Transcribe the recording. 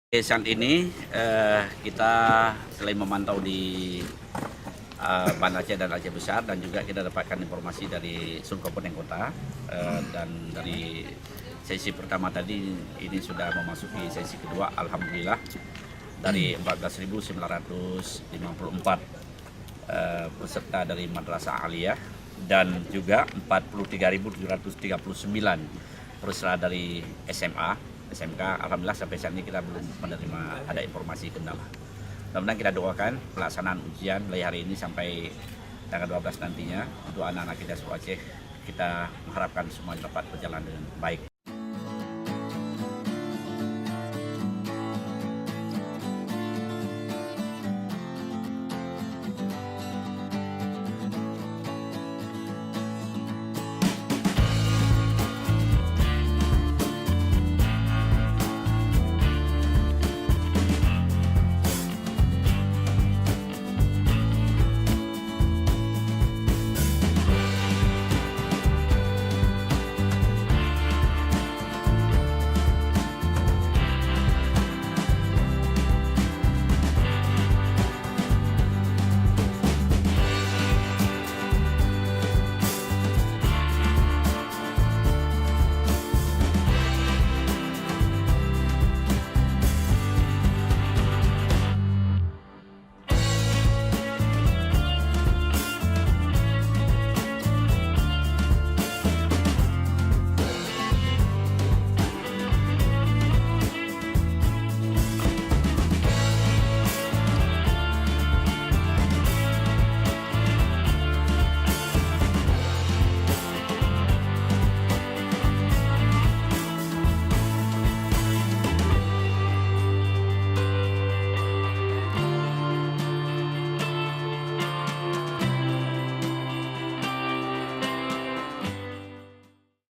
Saat ini kita selain memantau di Banda Aceh dan Aceh Besar, dan juga kita dapatkan informasi dari seluruh kabupaten kota, dan dari sesi pertama tadi ini sudah memasuki sesi kedua. Alhamdulillah dari 14.954 peserta dari Madrasah Aliyah dan juga 43.739 peserta dari SMA SMK. Alhamdulillah sampai saat ini kita belum menerima ada informasi kendala. Mudah-mudahan kita doakan pelaksanaan ujian mulai hari ini sampai tanggal 12 nantinya untuk anak-anak kita seluruh Aceh. Kita mengharapkan semua dapat berjalan dengan baik.